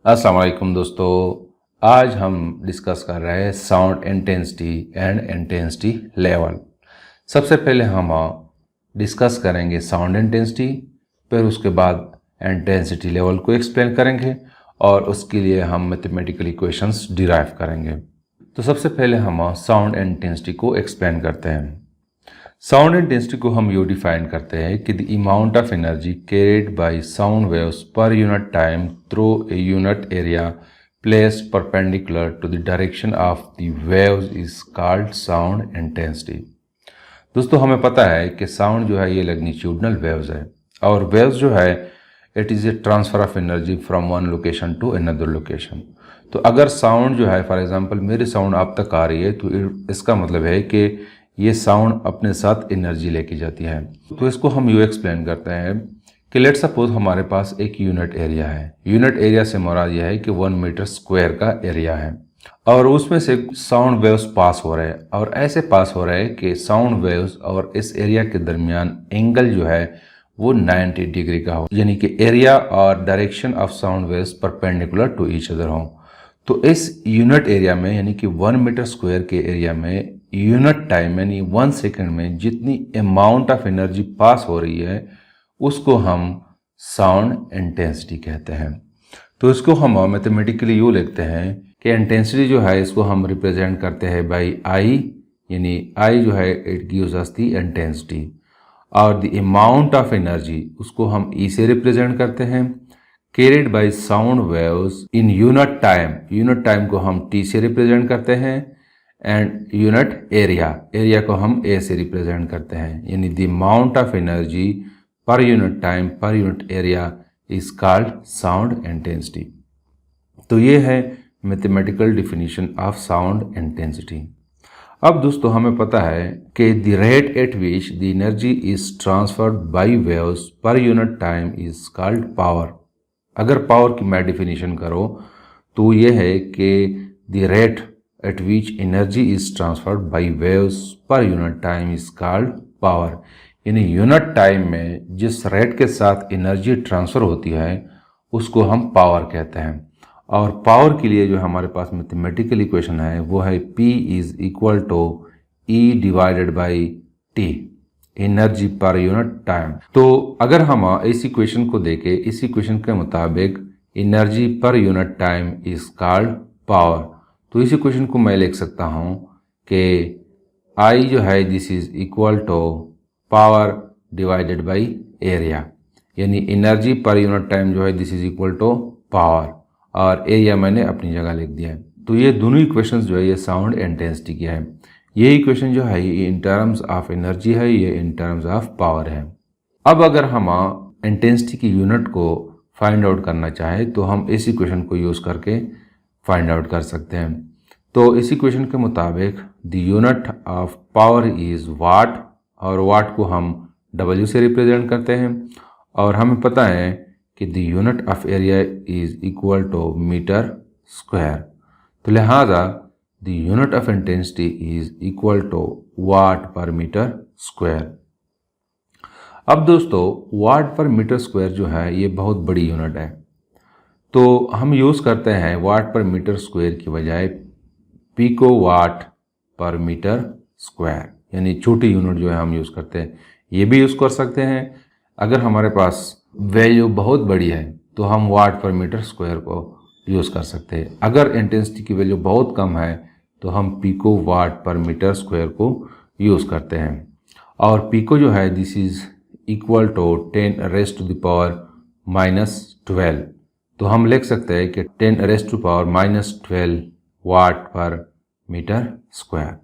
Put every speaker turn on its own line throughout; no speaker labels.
अस्सलाम वालेकुम दोस्तों। आज हम डिस्कस कर रहे हैं sound intensity and intensity level. सबसे पहले हम डिस्कस करेंगे साउंड इंटेंसिटी, फिर उसके बाद इंटेंसिटी लेवल को एक्सप्लेन करेंगे और उसके लिए हम मैथमेटिकल इक्वेशंस डिराइव करेंगे। तो सबसे पहले हम साउंड इंटेंसिटी को एक्सप्लेन करते हैं। साउंड इंटेंसिटी को हम यूँ डिफाइन करते हैं कि the amount of energy carried by sound waves per unit time through a unit area placed perpendicular to the direction of the waves is called sound intensity. दोस्तों हमें पता है कि साउंड जो है ये लैग्नीट्यूडनल वेव्स है, और वेव्स जो है it is a transfer of energy from one location to another location. तो अगर साउंड जो है फॉर एग्जांपल मेरी साउंड आप तक आ रही है तो इसका मतलब है कि ये साउंड अपने साथ एनर्जी लेके जाती है। तो इसको हम यूँ एक्सप्लेन करते हैं कि लेट सपोज हमारे पास एक यूनिट एरिया है। यूनिट एरिया से मुराद यह है कि 1 मीटर स्क्वायर का एरिया है और उसमें से साउंड वेव्स पास हो रहे हैं, और ऐसे पास हो रहे हैं कि साउंड वेव्स और इस एरिया के दरमियान एंगल जो है वो 90 डिग्री का हो, यानी कि एरिया और direction of sound waves perpendicular to each other हो। तो इस यूनिट एरिया में यानी कि 1 मीटर स्क्वायर के एरिया में यूनिट टाइम यानी 1 सेकंड में जितनी अमाउंट ऑफ एनर्जी पास हो रही है उसको हम साउंड इंटेंसिटी कहते हैं। तो इसको हम मैथमेटिकली यूँ लिखते हैं कि इंटेंसिटी जो है इसको हम रिप्रेजेंट करते हैं बाई आई, यानी आई जो है it gives us the intensity, और द अमाउंट ऑफ एनर्जी उसको हम ई से रिप्रेजेंट करते हैं carried by sound waves in unit time. Unit time को हम टी से रिप्रेजेंट करते हैं एंड यूनिट एरिया को हम ए से रिप्रेजेंट करते हैं, यानी the amount of energy per unit time per unit area is called sound intensity. तो ये है mathematical definition of sound intensity. अब दोस्तों हमें पता है कि the rate at which the energy is transferred by waves per unit time is called power. अगर पावर की मैं डिफिनीशन करो तो ये है कि the rate at which energy is transferred by waves per unit time is called power। यानी unit time में जिस रेट के साथ एनर्जी ट्रांसफ़र होती है उसको हम पावर कहते हैं। और पावर के लिए जो हमारे पास मैथमेटिकल इक्वेशन है वो है P is equal to E divided by T, energy per unit time. तो अगर हम इस इक्वेशन को देखें, इस इक्वेशन के मुताबिक energy per unit time is called power. तो इस इक्वेशन को मैं लिख सकता हूँ कि I जो है this is equal to power divided by area, यानी एनर्जी पर यूनिट टाइम जो है this is equal to power, और एरिया मैंने अपनी जगह लिख दिया है। तो ये दोनों इक्वेशंस जो है ये साउंड इंटेंसिटी की है। ये इक्वेशन जो है ये इन टर्म्स ऑफ एनर्जी है, ये इन टर्म्स ऑफ पावर है। अब अगर हम इंटेंसिटी की यूनिट को फाइंड आउट करना चाहें तो हम इस इक्वेशन को यूज़ करके फाइंड आउट कर सकते हैं। तो इस इक्वेशन के मुताबिक the unit of power is what, और वाट को हम W से रिप्रेजेंट करते हैं, और हमें पता है कि the unit of area is equal to metre square. तो लिहाजा the unit of intensity is equal to watt per metre square. अब दोस्तों वाट पर मीटर स्क्वायर जो है ये बहुत बड़ी यूनिट है, तो हम यूज़ करते हैं वाट पर मीटर स्क्वायर की बजाय पिको वाट पर मीटर स्क्वायर, यानी छोटी यूनिट जो है हम यूज़ करते हैं। ये भी यूज़ कर सकते हैं अगर हमारे पास वैल्यू बहुत बड़ी है तो हम वाट पर मीटर स्क्वायर को यूज़ कर सकते हैं। अगर इंटेंसिटी की वैल्यू बहुत कम है तो हम पिको वाट पर मीटर स्क्वायर को यूज़ करते हैं। और पिको जो है this is equal to 10 raise to the power -12। तो हम लिख सकते हैं कि 10 raise to power -12 watt per metre square.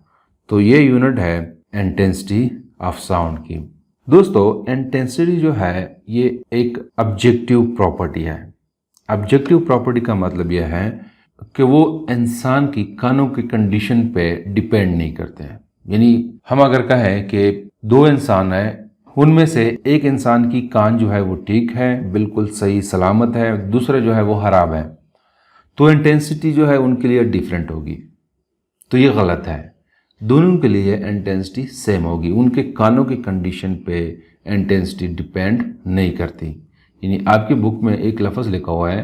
तो ये यूनिट है इंटेंसिटी ऑफ साउंड की। दोस्तों इंटेंसिटी जो है ये एक ऑब्जेक्टिव प्रॉपर्टी है। ऑब्जेक्टिव प्रॉपर्टी का मतलब यह है कि वो इंसान की कानों की कंडीशन पे डिपेंड नहीं करते हैं। यानी हम अगर कहें कि 2 इंसान हैं, उनमें से एक इंसान की कान जो है वो ठीक है, बिल्कुल सही सलामत है, दूसरा जो है वो ख़राब है, तो इंटेंसिटी जो है उनके लिए डिफरेंट होगी। तो ये गलत है, दोनों के लिए इंटेंसिटी सेम होगी। उनके कानों की कंडीशन पे इंटेंसिटी डिपेंड नहीं करती। यानी आपकी बुक में एक लफ्ज़ लिखा हुआ है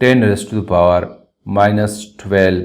10⁻⁻12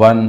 1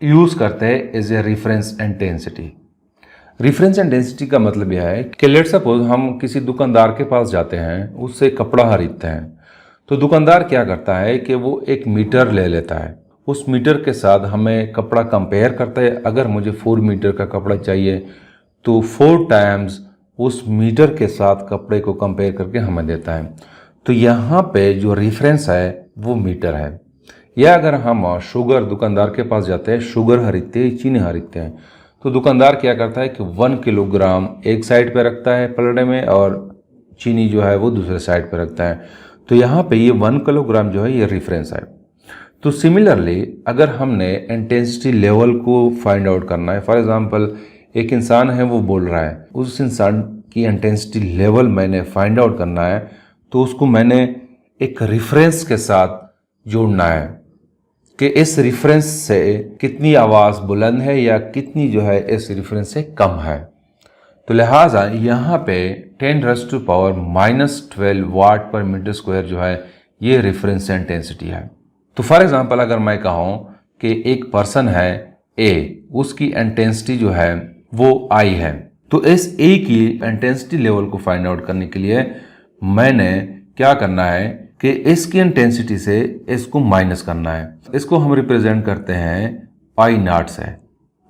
यूज़ करते हैं as a reference intensity. Reference intensity का मतलब यह है कि लेट्स सपोज हम किसी दुकानदार के पास जाते हैं, उससे कपड़ा खरीदते हैं, तो दुकानदार क्या करता है कि वो एक मीटर ले लेता है, उस मीटर के साथ हमें कपड़ा कंपेयर करता है। अगर मुझे 4 मीटर का कपड़ा चाहिए तो 4 टाइम्स उस मीटर के साथ कपड़े को कंपेयर करके हमें देता है। तो यहाँ पे जो रेफरेंस है वो मीटर है। या अगर हम शुगर दुकानदार के पास जाते हैं, शुगर खरीदते हैं, चीनी खरीदते हैं, तो दुकानदार क्या करता है कि 1 किलोग्राम एक साइड पे रखता है पलड़े में और चीनी जो है वो दूसरे साइड पे रखता है। तो यहाँ पे ये 1 किलोग्राम जो है ये रेफरेंस है। तो सिमिलरली अगर हमने इंटेंसिटी लेवल को फाइंड आउट करना है, फॉर एग्जांपल एक इंसान है वो बोल रहा है, उस इंसान की इंटेंसिटी लेवल मैंने फाइंड आउट करना है, तो उसको मैंने एक रेफरेंस के साथ जोड़ना है कि इस रेफरेंस से कितनी आवाज़ बुलंद है या कितनी जो है इस रेफरेंस से कम है। तो लिहाजा यहाँ पे 10⁻⁻12 वाट पर मीटर स्क्वायर जो है ये रेफरेंस इंटेंसिटी है। तो फॉर एग्जांपल अगर मैं कहूँ कि एक पर्सन है ए, उसकी इंटेंसिटी जो है वो आई है, तो इस ए की इंटेंसिटी लेवल को फाइंड आउट करने के लिए मैंने क्या करना है कि इसकी इंटेंसिटी से इसको माइनस करना है। इसको हम रिप्रेजेंट करते हैं आई नॉट से।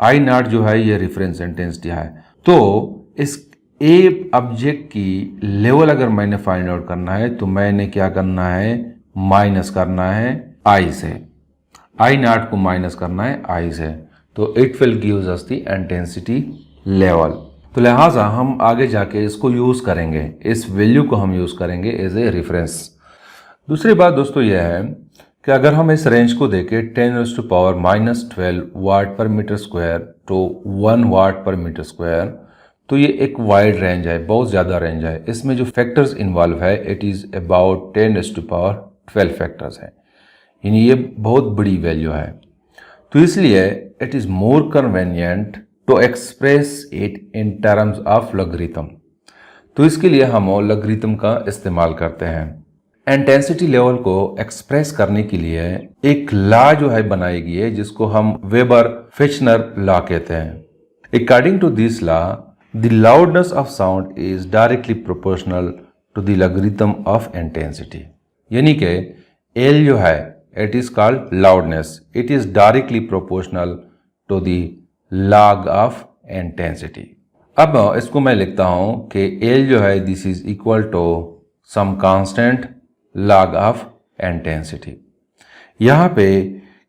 आई नॉट जो है ये रेफरेंस इंटेंसिटी है। तो इस ए ऑब्जेक्ट की लेवल अगर मैंने फाइंड आउट करना है तो मैंने क्या करना है, माइनस करना है आई से, आई नॉट को माइनस करना है आई से। तो it will gives us the intensity level. तो लिहाजा हम आगे जाके इसको यूज़ करेंगे, इस वैल्यू को हम यूज़ करेंगे एज ए रेफरेंस। दूसरी बात दोस्तों यह है कि अगर हम इस रेंज को देखें 10⁻⁻12 वाट per metre square to 1 watt per metre square, तो ये एक वाइड रेंज है, बहुत ज़्यादा रेंज है। इसमें जो फैक्टर्स इन्वॉल्व है इट इज़ अबाउट 10⁻12 फैक्टर्स है, यानी ये बहुत बड़ी वैल्यू है। तो इसलिए it is more convenient to express it in terms of logarithm. तो इसके लिए हम लॉगरिथम का इस्तेमाल करते हैं। इंटेंसिटी लेवल को एक्सप्रेस करने के लिए एक लॉ जो है बनाई गई है जिसको हम वेबर फिशनर लॉ कहते हैं। According to this law the loudness of sound is directly proportional to the logarithm of intensity, यानी कि एल जो है it is called loudness, it is directly proportional to the log of intensity. अब इसको मैं लिखता हूं कि एल जो है this is equal to some constant log of intensity। यहाँ पे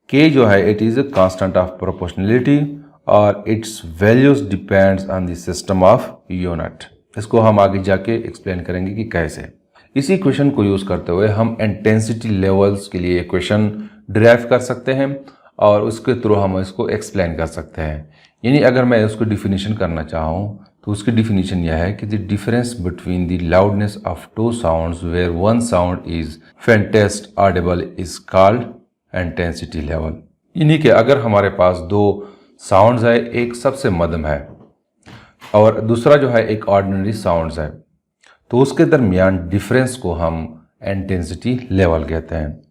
k जो है it is a constant of proportionality और its values depends on the system of unit. इसको हम आगे जाके एक्सप्लेन करेंगे कि कैसे। इसी इक्वेशन को यूज़ करते हुए हम इंटेंसिटी लेवल्स के लिए इक्वेशन डिराइव कर सकते हैं और उसके थ्रू हम इसको एक्सप्लेन कर सकते हैं। यानी अगर मैं उसको डिफिनीशन करना चाहूँ तो उसकी डिफिनीशन यह है कि the difference between the loudness of two sounds where one sound is faintest audible is called intensity level. यानी कि अगर हमारे पास दो साउंड्स है, एक सबसे मध्यम है और दूसरा जो है एक ऑर्डिनरी साउंड्स है, तो उसके दरमियान डिफरेंस को हम इंटेंसिटी लेवल कहते हैं।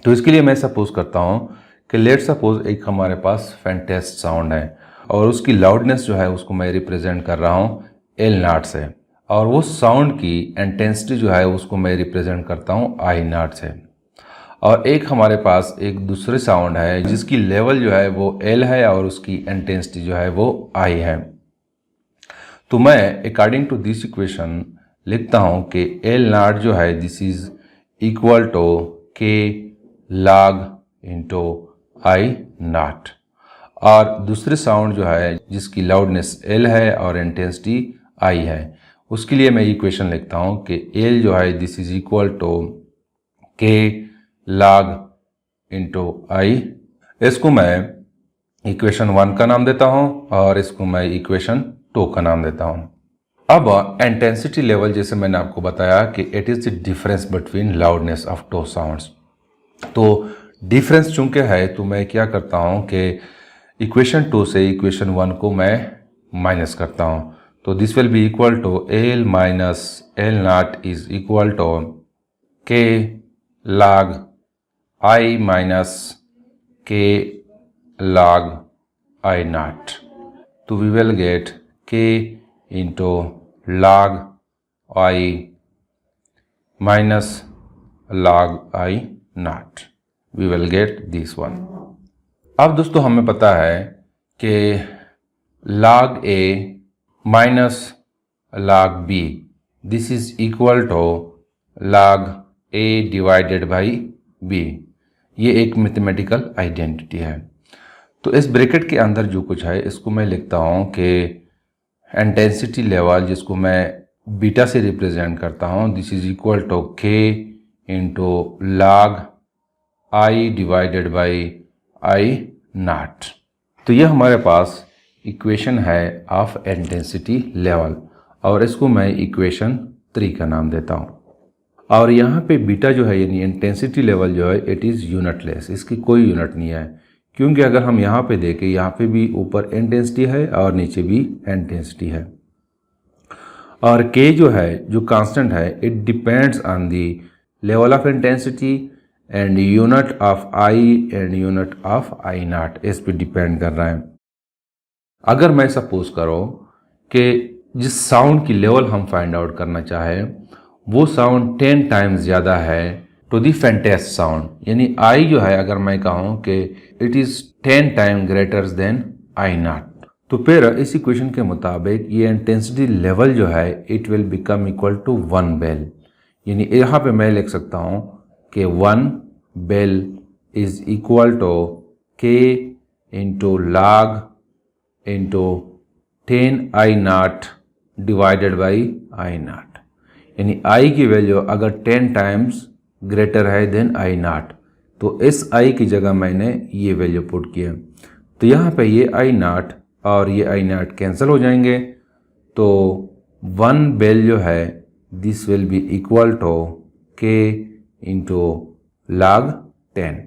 तो इसके लिए मैं सपोज करता हूँ कि लेट सपोज एक हमारे पास फेंटेस्ट साउंड है और उसकी लाउडनेस जो है उसको मैं रिप्रेजेंट कर रहा हूँ एल नॉट से, और वो साउंड की इंटेंसिटी जो है उसको मैं रिप्रेजेंट करता हूँ आई नॉट से। और एक हमारे पास एक दूसरे साउंड है जिसकी लेवल जो है वो एल है और उसकी इंटेंसिटी जो है वो आई है। तो मैं अकॉर्डिंग टू दिस इक्वेशन लिखता हूँ कि एल नॉट जो है this is equal to K log into I not, और दूसरे साउंड जो है जिसकी लाउडनेस एल है और इंटेंसिटी आई है उसके लिए मैं इक्वेशन लिखता हूँ कि एल जो है this is equal to K log into आई। इसको मैं इक्वेशन 1 का नाम देता हूँ और इसको मैं इक्वेशन 2 का नाम देता हूँ। अब इंटेंसिटी लेवल जैसे मैंने आपको बताया कि it is the difference between loudness of two sounds. तो डिफरेंस चूंकि है तो मैं क्या करता हूँ कि इक्वेशन 2 से इक्वेशन 1 को मैं माइनस करता हूँ। तो this will be equal to L minus L naught is equal to K log I minus K log I naught. So we will get k into log I minus log I naught. We will get this one. अब दोस्तों हमें पता है कि log a minus log b, this is equal to log a divided by b. ये एक mathematical identity है। तो इस ब्रैकेट के अंदर जो कुछ है इसको मैं लिखता हूँ कि इंटेंसिटी लेवल, जिसको मैं बीटा से रिप्रेजेंट करता हूँ, this is equal to K into log I divided by I not. तो ये हमारे पास इक्वेशन है ऑफ इंटेंसिटी लेवल और इसको मैं इक्वेशन 3 का नाम देता हूँ। और यहाँ पे बीटा जो है यानी इंटेंसिटी लेवल जो है इट इज़ यूनिटलेस, इसकी कोई यूनिट नहीं है, क्योंकि अगर हम यहाँ पे देखें यहाँ पे भी ऊपर इंटेंसिटी है और नीचे भी इंटेंसिटी है। और के जो है जो कांस्टेंट है it depends on the level of intensity and unit of I and unit of I not, इस पे डिपेंड कर रहा है। अगर मैं सपोज करो कि जिस साउंड की लेवल हम फाइंड आउट करना चाहें वो साउंड 10 टाइम्स ज़्यादा है टू दी फेंटेस्ट साउंड, यानी आई जो है अगर मैं कहूँ कि it is 10 time greater than I not, तो फिर इस इक्वेशन के मुताबिक ये इंटेंसिटी लेवल जो है it will become equal to 1 bel. यानी यहाँ पे मैं लिख सकता हूँ कि 1 bel is equal to K into log into 10 I naught divided by I naught. यानी आई की वैल्यू अगर 10 टाइम्स ग्रेटर है देन आई नॉट, तो इस आई की जगह मैंने ये वैल्यू पुट किया, तो यहाँ पे ये आई नॉट और ये आई नॉट कैंसिल हो जाएंगे, तो 1 बेल जो है this will be equal to K into log 10।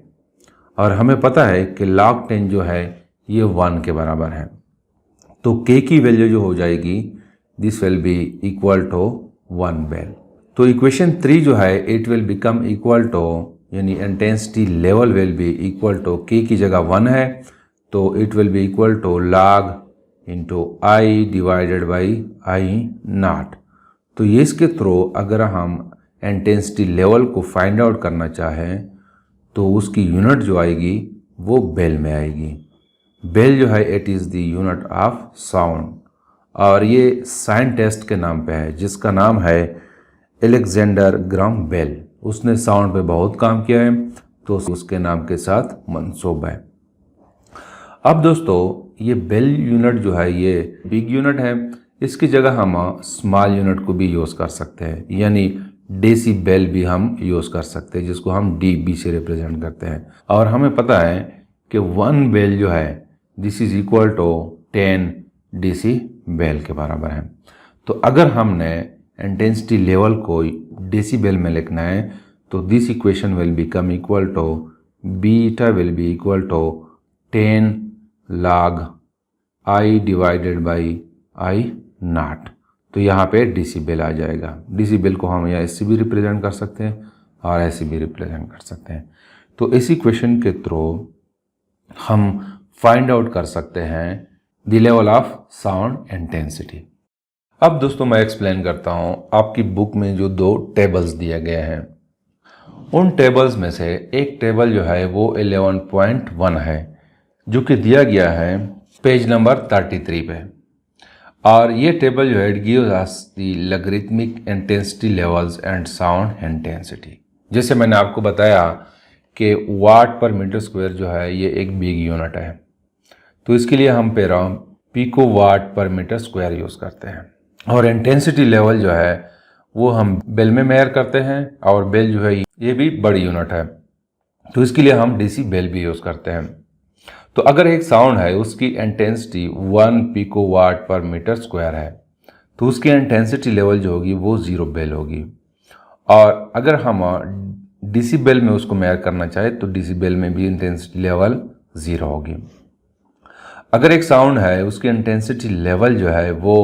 और हमें पता है कि log 10 जो है ये 1 के बराबर है, तो k की वैल्यू जो हो जाएगी this will be equal to 1 bel. तो इक्वेशन 3 जो है it will become equal to, यानी intensity level will be equal to K की जगह 1 है तो it will be equal to log into I divided by I not. तो ये इसके थ्रू अगर हम इंटेंसिटी लेवल को फाइंड आउट करना चाहें तो उसकी यूनिट जो आएगी वो बेल में आएगी। बेल जो है it is the unit of sound और ये साइंटिस्ट के नाम पे है जिसका नाम है अलेक्जेंडर ग्राम बेल। उसने साउंड पे बहुत काम किया है तो उसके नाम के साथ मंसूब है। अब दोस्तों ये बेल यूनिट जो है ये बिग यूनिट है, इसकी जगह हम स्मॉल यूनिट को भी यूज़ कर सकते हैं, यानी डेसी बेल भी हम यूज़ कर सकते हैं जिसको हम डीबी से रिप्रेजेंट करते हैं। और हमें पता है कि 1 बेल जो है this is equal to 10 decibel के बराबर है। तो अगर हमने इंटेंसिटी लेवल को डेसीबेल में लिखना है तो this equation will become equal to beta will be equal to 10 log I divided by I not. तो यहाँ पे डेसीबेल आ जाएगा। डेसीबेल को हम या ऐसे भी रिप्रेजेंट कर सकते हैं और ऐसे भी रिप्रेजेंट कर सकते हैं। तो इस इक्वेशन के थ्रू हम फाइंड आउट कर सकते हैं the level of sound intensity. अब दोस्तों मैं एक्सप्लेन करता हूँ आपकी बुक में जो 2 टेबल्स दिए गए हैं उन टेबल्स में से एक टेबल जो है वो 11.1 है जो कि दिया गया है पेज नंबर 33 पे। और ये टेबल जो है it gives us the logarithmic intensity levels and sound intensity. जैसे मैंने आपको बताया कि वाट पर मीटर स्क्वायर जो है ये एक बिग यूनिट है, तो इसके लिए हम पिको वाट पर मीटर स्क्वायर यूज़ करते हैं। और इंटेंसिटी लेवल जो है वो हम बेल में मेजर करते हैं और बेल जो है ये भी बड़ी यूनिट है, तो इसके लिए हम डेसी बेल भी यूज़ करते हैं। तो अगर एक साउंड है उसकी इंटेंसिटी 1 पिको वाट पर मीटर स्क्वायर है तो उसकी इंटेंसिटी लेवल जो होगी वो 0 बेल होगी। और अगर हम डेसीबेल में उसको मेजर करना चाहे तो डेसीबेल में भी इंटेंसिटी लेवल 0 होगी। अगर एक साउंड है उसकी इंटेंसिटी लेवल जो है वो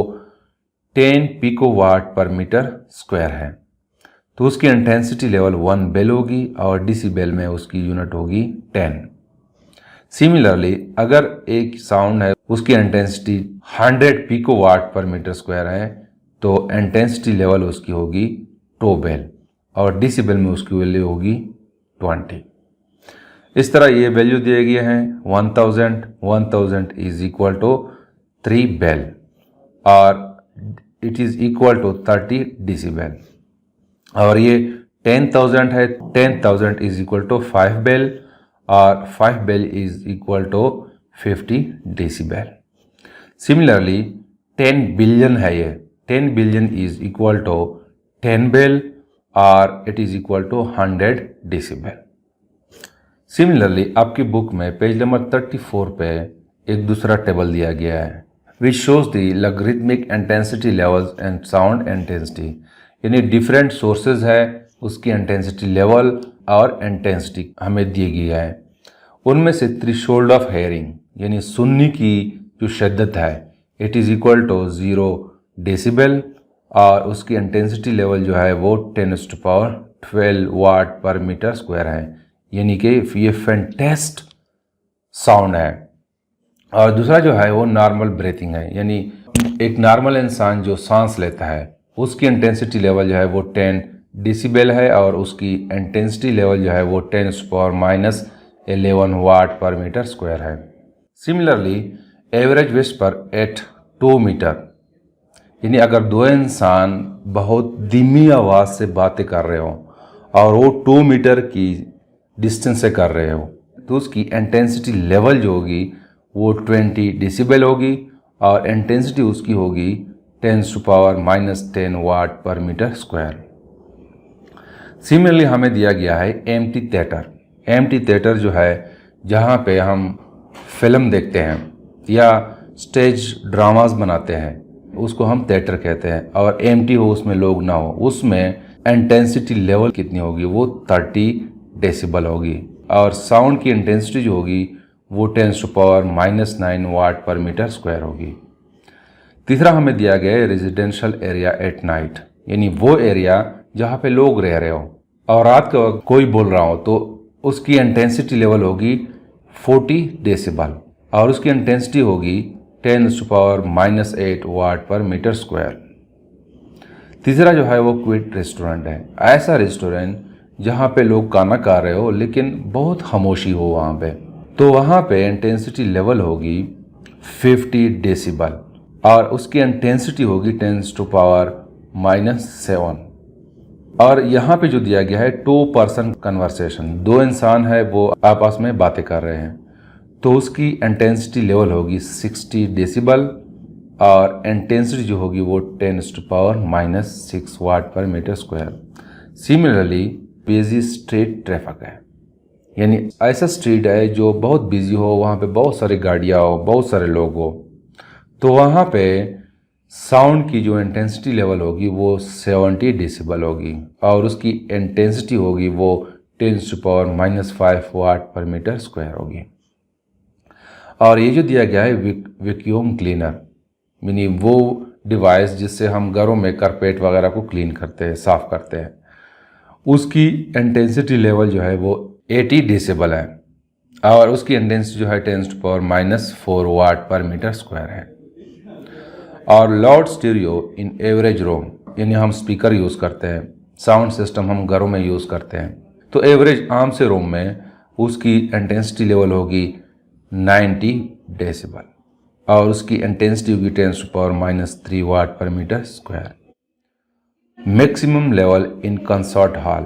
10 पिको वाट पर मीटर स्क्वायर है तो उसकी इंटेंसिटी लेवल 1 बेल होगी और डेसीबेल में उसकी यूनिट होगी 10। सिमिलरली अगर एक साउंड है उसकी इंटेंसिटी 100 पिको वाट पर मीटर स्क्वायर है तो इंटेंसिटी लेवल उसकी होगी 2 बेल और डेसिबल में उसकी वैल्यू होगी 20। इस तरह ये वैल्यू दिए गए हैं 1000 इज इक्वल टू 3 बेल और it is equal to 30 decibel. और ये 10,000 है, 10,000 इज इक्वल टू 5 बेल और 5 bel is equal to 50 decibel. Similarly 10 billion है ये, 10 billion is equal to 10 bel और it is equal to 100 decibel. Similarly आपकी book में पेज नंबर 34 पे एक दूसरा टेबल दिया गया है which shows the logarithmic intensity levels and sound intensity, यानी डिफरेंट सोर्सेज है उसकी इंटेंसिटी लेवल और इंटेंसिटी हमें दी गई है। उनमें से थ्रेशोल्ड ऑफ हेयरिंग यानी सुनने की जो शिद्दत है it is equal to 0 decibel और उसकी इंटेंसिटी लेवल जो है वो 10⁻12 वाट पर मीटर स्क्वायर है, यानी कि ये फैंटेस्ट साउंड है। और दूसरा जो है वो नॉर्मल ब्रीथिंग है, यानी एक नॉर्मल इंसान जो सांस लेता है उसकी इंटेंसिटी लेवल जो है वो 10 डेसिबल है और उसकी इंटेंसिटी लेवल जो है वो 10⁻11 वाट पर मीटर स्क्वायर है। Similarly average whisper at 2 metre, यानी अगर दो इंसान बहुत धीमी आवाज़ से बातें कर रहे हो और वो 2 मीटर की डिस्टेंस से कर रहे हो तो उसकी इंटेंसिटी लेवल जो होगी वो 20 डेसिबल होगी और इंटेंसिटी उसकी होगी 10⁻10 वाट पर मीटर स्क्वायर। सिमिलरली हमें दिया गया है एम्प्टी थिएटर। एम्प्टी थिएटर जो है जहाँ पे हम फिल्म देखते हैं या स्टेज ड्रामास बनाते हैं उसको हम थिएटर कहते हैं, और एम्प्टी हो उसमें लोग ना हो उसमें इंटेंसिटी लेवल कितनी होगी वो 30 डेसिबल होगी और साउंड की इंटेंसिटी जो होगी वो 10⁻9 वाट पर मीटर स्क्वायर होगी। तीसरा हमें दिया गया है रेजिडेंशियल एरिया एट नाइट, यानी वो एरिया जहाँ पे लोग रह रहे हो और रात का कोई बोल रहा हो तो उसकी इंटेंसिटी लेवल होगी 40 डेसिबल और उसकी इंटेंसिटी होगी 10⁻8 वाट पर मीटर स्क्वायर। तीसरा जो है वो क्विट रेस्टोरेंट है, ऐसा रेस्टोरेंट जहाँ पे लोग खाना खा रहे हो लेकिन बहुत खामोशी हो वहाँ पे, तो वहाँ पे इंटेंसिटी लेवल होगी 50 डेसिबल और उसकी इंटेंसिटी होगी 10⁻7। और यहाँ पे जो दिया गया है 2 पर्सन कन्वर्सेशन, 2 इंसान है वो आपस में बातें कर रहे हैं तो उसकी इंटेंसिटी लेवल होगी 60 डेसिबल और इंटेंसिटी जो होगी वो 10⁻6 watt per metre square. Similarly busy street traffic है, यानी ऐसा स्ट्रीट है जो बहुत बिजी हो, वहाँ पे बहुत सारी गाड़ियाँ हो, बहुत सारे लोग हो, तो वहाँ पे साउंड की जो इंटेंसिटी लेवल होगी वो 70 डेसिबल होगी और उसकी इंटेंसिटी होगी वो 10⁻5 वाट पर मीटर स्क्वायर होगी। और ये जो दिया गया है वैक्यूम क्लीनर, यानी वो डिवाइस जिससे हम घरों में कारपेट वगैरह को क्लीन करते हैं, साफ़ करते हैं, उसकी इंटेंसिटी लेवल जो है वो 80 डेसिबल है और उसकी इंटेंसिटी जो है 10⁻4 वाट पर मीटर स्क्वायर है। और लाउड स्टीरियो इन एवरेज रूम, यानी हम स्पीकर यूज़ करते हैं, साउंड सिस्टम हम घरों में यूज़ करते हैं, तो एवरेज आम से रूम में उसकी इंटेंसिटी लेवल होगी 90 डेसिबल और उसकी इंटेंसिटी होगी 10⁻3 watt per metre square. Maximum level in concert hall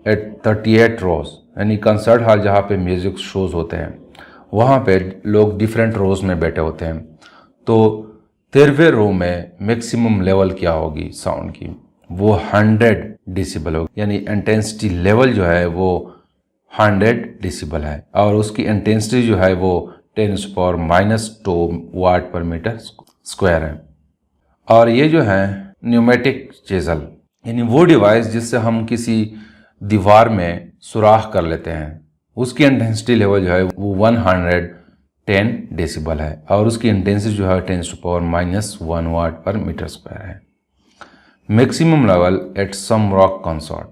at 38 rows, यानी कंसर्ट हॉल जहाँ पे म्यूज़िक शोज़ होते हैं वहाँ पे लोग डिफरेंट रोज में बैठे होते हैं, तो 13वें रो में मैक्सिमम लेवल क्या होगी साउंड की वो 100 डेसिबल होगी, यानी इंटेंसिटी लेवल जो है वो 100 डेसिबल है और उसकी इंटेंसिटी जो है वो 10⁻2 वाट पर मीटर स्क्वायर है। और ये जो है न्यूमेटिक चेजल, यानी वो डिवाइस जिससे हम किसी दीवार में सुराख कर लेते हैं, उसकी इंटेंसिटी लेवल जो है वो 110 डेसिबल है और उसकी इंटेंसिटी जो है 10⁻1 वाट पर मीटर स्क्वायर है। Maximum level at some rock concert,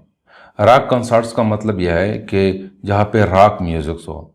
rock concerts का मतलब यह है कि जहाँ पे रॉक म्यूजिक्स हो,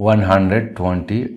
120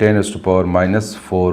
10⁻⁴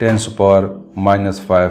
10⁻⁵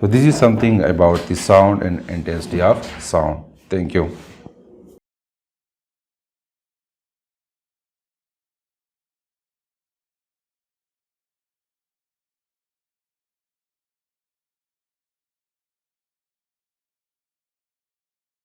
So this is something about the sound and intensity of sound. Thank you.